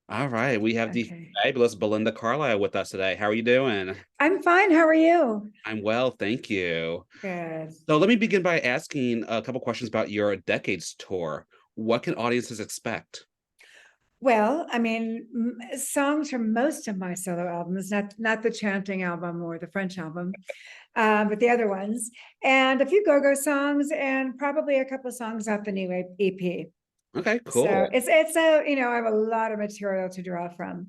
All right, we have the Okay. fabulous Belinda Carlisle with us today. How are you doing? I'm fine. How are you? I'm well, thank you. Good. So let me begin by asking a couple questions about your Decades tour. What can audiences expect? Well, I mean, songs from most of my solo albums, not the chanting album or the French album, but the other ones, and a few go-go songs, and probably a couple of songs off the new EP. Okay, So cool. it's a I have a lot of material to draw from.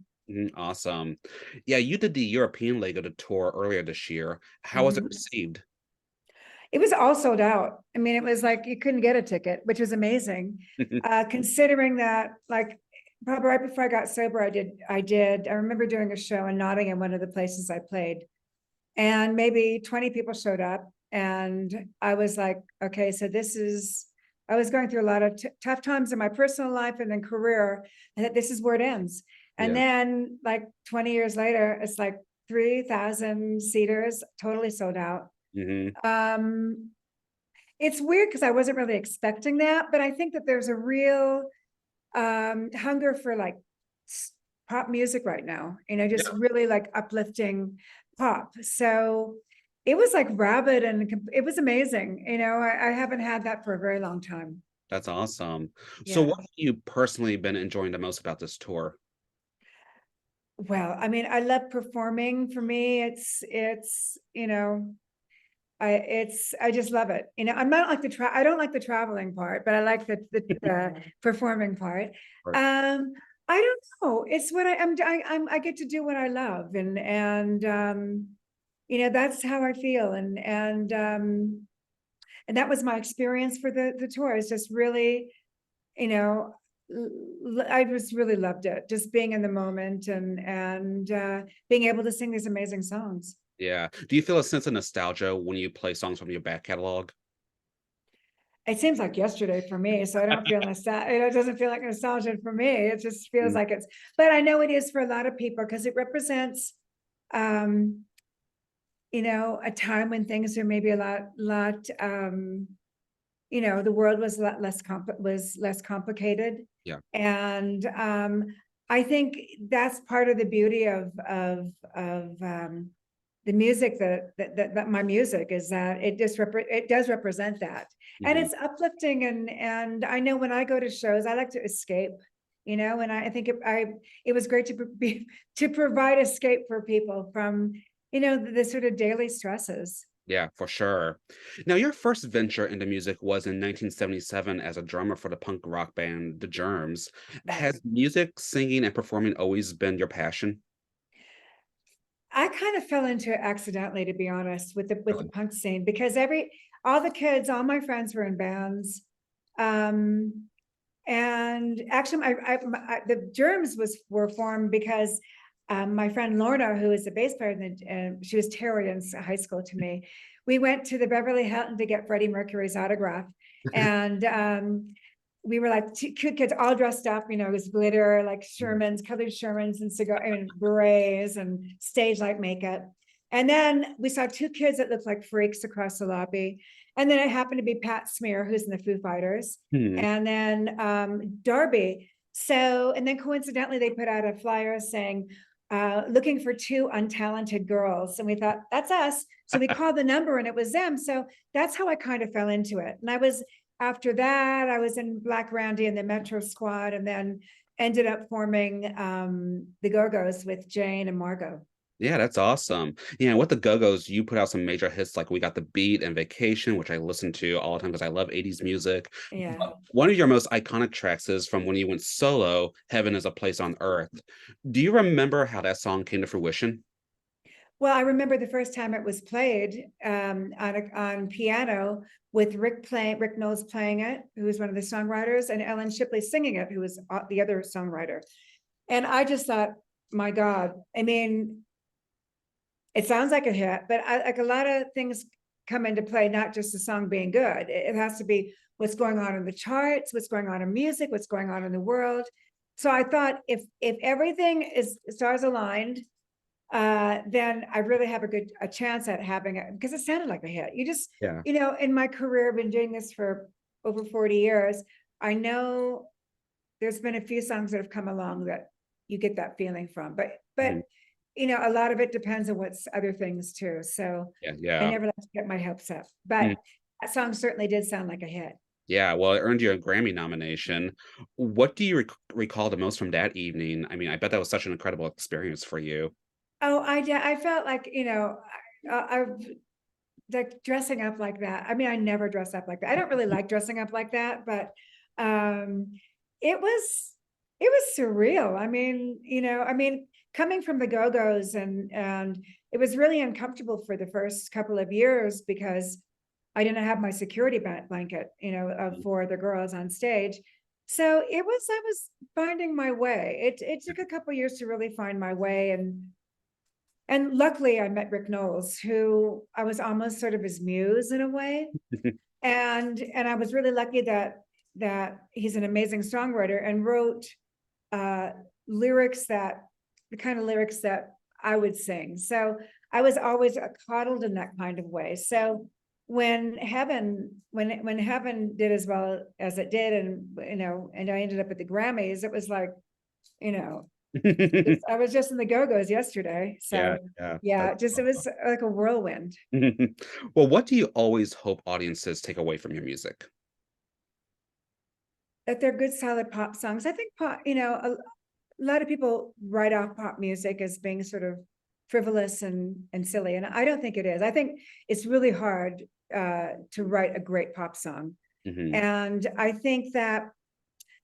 Awesome. Yeah, you did the European leg of the tour earlier this year. How was it Mhm. received? It was all sold out. I mean, it was like you couldn't get a ticket, which was amazing. Considering that, like probably right before I got sober, I remember doing a show in Nottingham, one of the places I played, and maybe 20 people showed up. And I was like, okay, so I was going through a lot of tough times in my personal life and then career, and that this is where it ends. And Yeah. then, like 20 years later, it's like 3,000 seaters, totally sold out. hmm Um, it's weird because I wasn't really expecting that, but I think that there's a real hunger for like pop music right now, just Yeah, really like uplifting pop. So it was like rabid and it was amazing. I haven't had that for a very long time. that's awesome. So Yeah. what have you personally been enjoying the most about this tour? Well, I mean, I love performing. For me, I just love it. I'm not like I don't like the traveling part, but I like the performing part. Or- Um, I don't know. It's what I get to do what I love, and that's how I feel, and that was my experience for the tour. It's just really, you know, I just really loved it, just being in the moment and being able to sing these amazing songs. Yeah. Do you feel a sense of nostalgia when you play songs from your back catalog? It seems like yesterday for me, so I don't feel nostalgia. It doesn't feel like nostalgia for me. It just feels like but I know it is for a lot of people because it represents, um, a time when things are maybe a lot, the world was a lot less complicated, Yeah. and I think that's part of the beauty of the music that my music is that it does represent that, and hmm it's uplifting, and I know when I go to shows I like to escape, and I think it was great to provide escape for people from the sort of daily stresses. Yeah, for sure. Now, your first venture into music was in 1977 as a drummer for the punk rock band The Germs. Right. Has music, singing, and performing always been your passion? I kind of fell into it accidentally, to be honest, with the Really? punk scene, because all my friends were in bands. Um, and actually, the Germs were formed because my friend Lorna, who is a bass player, and she was terror in high school to me. We went to the Beverly Hilton to get Freddie Mercury's autograph, and we were like two cute kids all dressed up, it was glitter, like Shermans, colored Shermans and cigar and berets and stage like makeup. And then we saw two kids that looked like freaks across the lobby. And then it happened to be Pat Smear, who's in the Foo Fighters, Hmm. and then Darby. So, and then coincidentally, they put out a flyer saying, looking for two untalented girls. And we thought, that's us. So we called the number and it was them. So that's how I kind of fell into it. And after that, I was in Black Randy and the Metro Squad, and then ended up forming the Go-Go's with Jane and Margot. Yeah, that's awesome. Yeah, with the Go-Go's, you put out some major hits like We Got the Beat and Vacation, which I listen to all the time because I love 80s music. Yeah. But one of your most iconic tracks is from when you went solo, Heaven is a Place on Earth. Do you remember how that song came to fruition? Well, I remember the first time it was played on piano with Rick Knowles playing it, who was one of the songwriters, and Ellen Shipley singing it, who was the other songwriter. And I just thought, my God, I mean, it sounds like a hit, but like a lot of things come into play, not just the song being good. It has to be what's going on in the charts, what's going on in music, what's going on in the world. So I thought if everything is stars aligned, then I really have a chance at having it, because it sounded like a hit. Yeah. In my career, I've been doing this for over 40 years. I know there's been a few songs that have come along that you get that feeling from. But Mhm. you know, a lot of it depends on what's other things too. So Yeah, I yeah. never like to get my hopes up, but Mhm. that song certainly did sound like a hit. Yeah, well, it earned you a Grammy nomination. What do you recall the most from that evening? I mean, I bet that was such an incredible experience for you. Oh, I felt like, you know, I like dressing up like that. I mean, I never dress up like that. I don't really like dressing up like that, but um it was it was surreal. I mean, you know, I mean, coming from the Go-Go's and it was really uncomfortable for the first couple of years because I didn't have my security blanket, you know, for the girls on stage. So I was finding my way. It took a couple years to really find my way, and luckily I met Rick Knowles, who I was almost sort of his muse in a way. And I was really lucky that he's an amazing songwriter and wrote uh lyrics that the kind of lyrics that I would sing. So I was always coddled in that kind of way. So when Heaven did as well as it did, and you know, and I ended up at the Grammys, it was like, you know, I was just in the Go-Go's yesterday. Yeah, So yeah. yeah, just it was like a whirlwind. Well, what do you always hope audiences take away from your music? That they're good, solid pop songs. I think pop, you know, a lot of people write off pop music as being sort of frivolous and silly, and I don't think it is. I think it's really hard to write a great pop song, Mhm. and I think that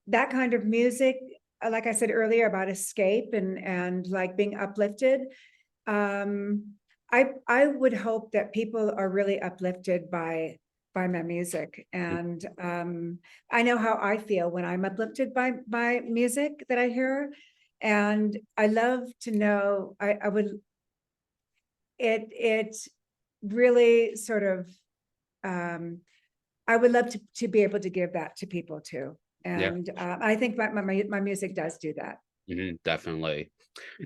that kind of music, like I said earlier about escape and like being uplifted, um, I would hope that people are really uplifted by my music, and I know how I feel when I'm uplifted by music that I hear, and I love to know. I would it really sort of um, I would love to be able to give that to people too, Yeah, and I think my music does do that. definitely.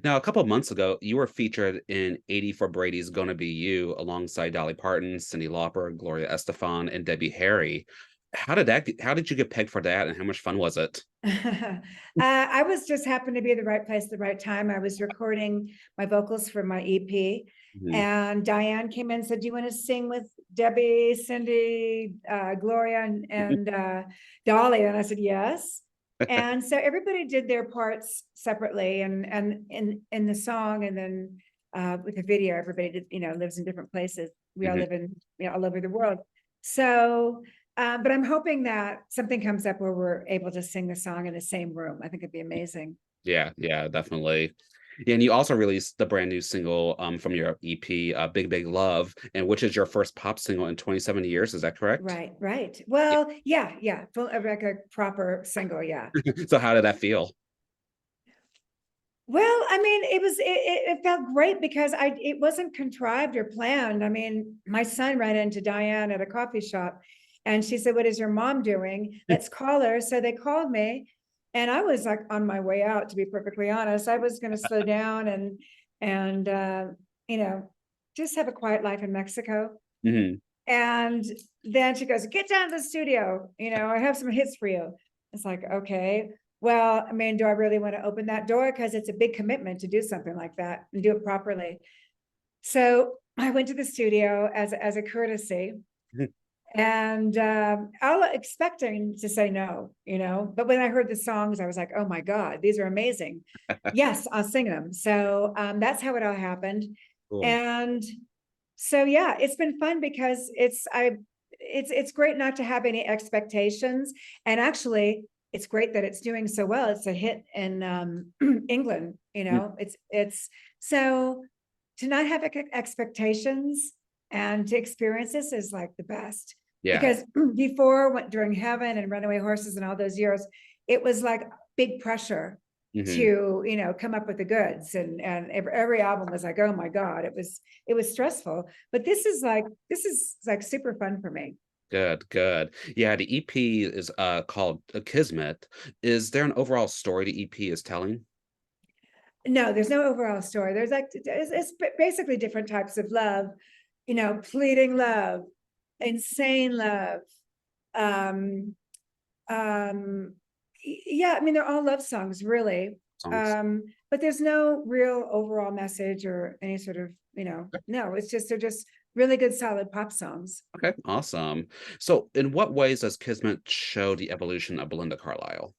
Now, a couple of months ago, you were featured in 80 for Brady's Gonna Be You alongside Dolly Parton, Cyndi Lauper, Gloria Estefan, and Debbie Harry. How did you get pegged for that, and how much fun was it? I was just happened to be at the right place at the right time. I was recording my vocals for my EP, Mhm. and Diane came in and said, "Do you want to sing with Debbie, Cindy, Gloria, and Dolly?" And I said, "Yes." And so everybody did their parts separately, and in the song, and then with the video, everybody did, you know, lives in different places. We all Mhm. live in, you know, all over the world. So but I'm hoping that something comes up where we're able to sing the song in the same room. I think it'd be amazing. Yeah, yeah, definitely. Yeah, and you also released the brand new single, from your EP, "Big Big Love," and which is your first pop single in 27 years, is that correct? Right, right. Yeah. Well, yeah, yeah. Full like a proper single, yeah. So how did that feel? Well, I mean, it felt great because I it wasn't contrived or planned. I mean, my son ran into Diane at a coffee shop and she said, "What is your mom doing? Let's call her." So they called me and I was like on my way out, to be perfectly honest. I was going to slow down and you know, just have a quiet life in Mexico. Mhm. And then she goes, "Get down to the studio. You know, I have some hits for you." It's like, okay, well, I mean, do I really want to open that door? Because it's a big commitment to do something like that and do it properly. So I went to the studio as a courtesy and all expecting to say no, you know. But when I heard the songs, I was like, oh my God, these are amazing. Yes, I'll sing them. So that's how it all happened. Cool. And so yeah, it's been fun because it's great not to have any expectations. And actually, it's great that it's doing so well. It's a hit in England, you Mm, know. It's so to not have expectations and to experience this is like the best. yeah. Because before, during Heaven and Runaway Horses and all those years, it was like big pressure Mhm. to, you know, come up with the goods, and every album was like, oh my God, it was stressful. But this is like super fun for me. Good, good. Yeah, the EP is, called, Kismet. Is there an overall story the EP is telling? No, there's no overall story. There's like it's basically different types of love, you know, pleading love, insane love, um, yeah, I mean, they're all love songs, really. songs. But there's no real overall message or any sort of, no, it's just, they're just really good, solid pop songs. Okay, awesome. So, in what ways does Kismet show the evolution of Belinda Carlisle?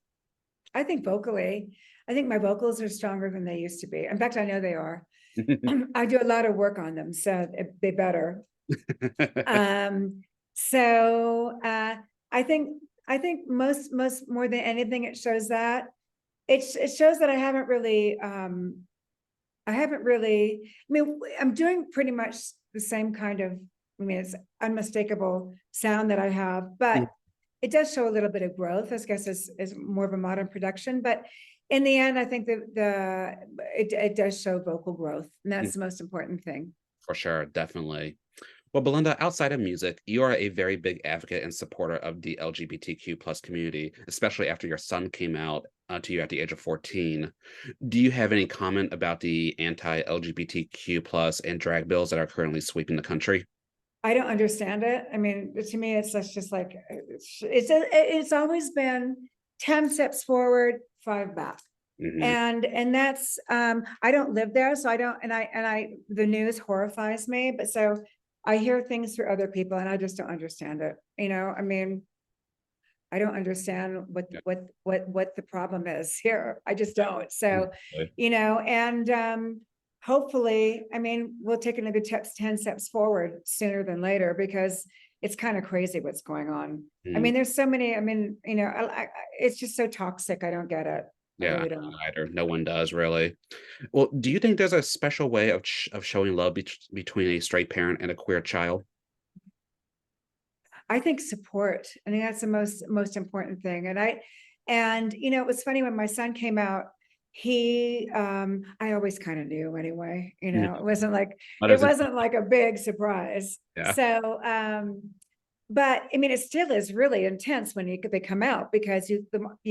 I think vocally, I think my vocals are stronger than they used to be. In fact, I know they are. I do a lot of work on them, so they better. So I think most more than anything, it shows that it shows that I haven't really, I'm doing pretty much the same kind of, it's unmistakable sound that I have, but it does show a little bit of growth, I guess, is more of a modern production. But in the end, I think that it does show vocal growth, and that's the most important thing. For sure, definitely. Well, Belinda, outside of music, you are a very big advocate and supporter of the LGBTQ plus community, especially after your son came out to you at the age of 14. Do you have any comment about the anti-LGBTQ plus and drag bills that are currently sweeping the country? I don't understand it. I mean, to me, it's just like, it's always been 10 steps forward, 5 back. And that's, I don't live there, so I don't, the news horrifies me, but so I hear things through other people and I just don't understand it. I mean, I don't understand what the problem is here. I just don't. So, and hopefully, I mean, we'll take another 10 steps forward sooner than later, because it's kind of crazy what's going on. I mean, there's so many, I mean, it's just so toxic. I don't get it. Yeah, really don't. either. No one does, really. Well, do you think there's a special way of showing love between a straight parent and a queer child? I think support. I think that's the most important thing. And it was funny when my son came out, I always kind of knew anyway, it wasn't like a big surprise. Yeah. So, but I mean, it still is really intense when they come out, because you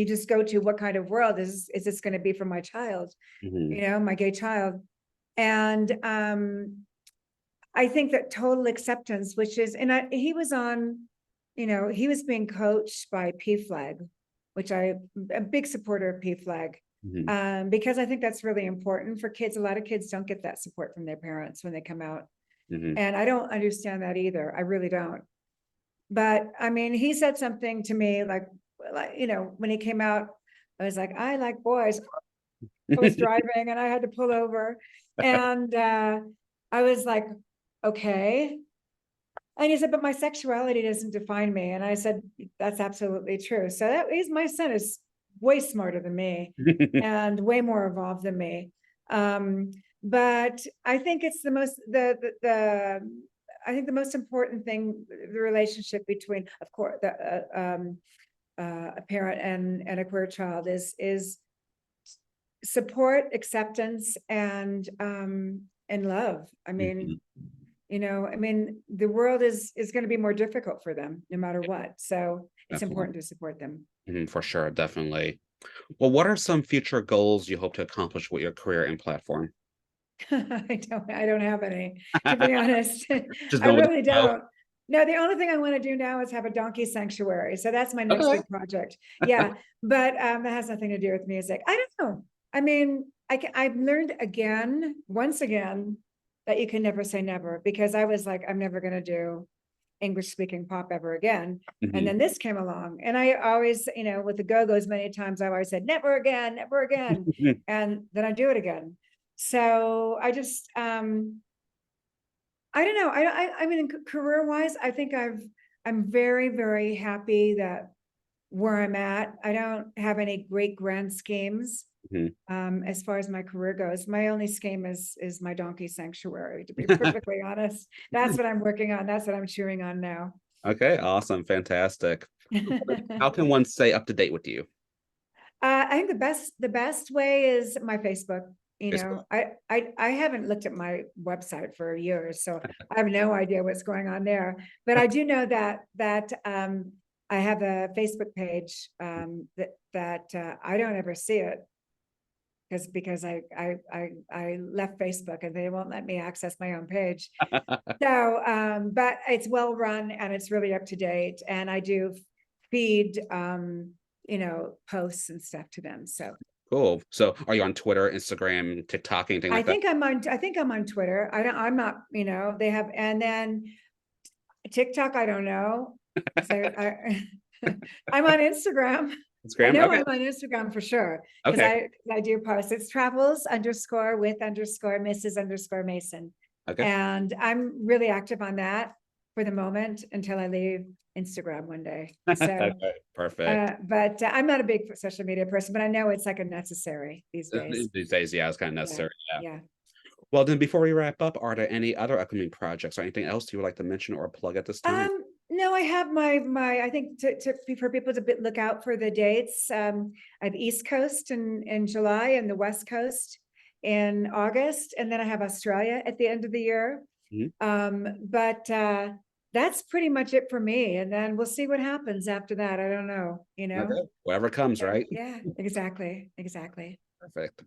just go to, what kind of world is this going to be for my child, my gay child. And I think that total acceptance, which is, he was on, he was being coached by PFLAG, which I'm a big supporter of PFLAG, because I think that's really important for kids. A lot of kids don't get that support from their parents when they come out. And I don't understand that either. I really don't. But I mean, he said something to me like, when he came out, I was like, I like boys. I was driving and I had to pull over, and I was like, okay. And he said, but my sexuality doesn't define me. And I said, that's absolutely true. So my son is way smarter than me and way more evolved than me. But I think it's I think the most important thing, the relationship between, of course, a parent and a queer child is support, acceptance, and love. I mean, the world is going to be more difficult for them no matter what. So it's important to support them. For sure, definitely. Well, what are some future goals you hope to accomplish with your career and platform? I don't have any, to be honest. Just I really don't. No, the only thing I want to do now is have a donkey sanctuary. So that's my next big project. Yeah. But that has nothing to do with music. I don't know. I mean, I've learned once again, that you can never say never, because I was like, I'm never going to do English speaking pop ever again. And then this came along, and I always, with the Go-Go's many times, I always said, never again, never again. And then I do it again. So I just, I don't know. I mean, career wise, I think I'm very, very happy that where I'm at. I don't have any great grand schemes. As far as my career goes, my only scheme is my donkey sanctuary, to be perfectly honest. That's what I'm working on. That's what I'm chewing on now. Okay, awesome, fantastic. How can one stay up to date with you? I think the best way is my Facebook. I haven't looked at my website for years, so I have no idea what's going on there. But I do know that I have a Facebook page that I don't ever see it, because I left Facebook and they won't let me access my own page. So, but it's well run and it's really up to date, and I do feed posts and stuff to them. So Cool. So are you on Twitter, Instagram, TikTok, anything like that? I think I'm on Twitter. I'm not, you know, they have, and then TikTok, I don't know. So I'm on Instagram. I Instagram? know Okay. I'm on Instagram for sure. Because Okay. I do post. It's travels underscore with underscore Mrs. underscore Mason. Okay. And I'm really active on that for the moment until I leave Instagram one day. So Okay. Perfect. but I'm not a big social media person, but I know it's like a necessary these days. These days, yeah, it's kind of Yeah, necessary. Yeah. yeah. Well, then before we wrap up, are there any other upcoming projects or anything else you would like to mention or plug at this time? No, I have I think for people to look out for the dates. I have East Coast in July and the West Coast in August, and then I have Australia at the end of the year. Mhm. But that's pretty much it for me. And then we'll see what happens after that. I don't know, you know. Okay. Whatever comes, Yeah, right? yeah, exactly, exactly. Perfect.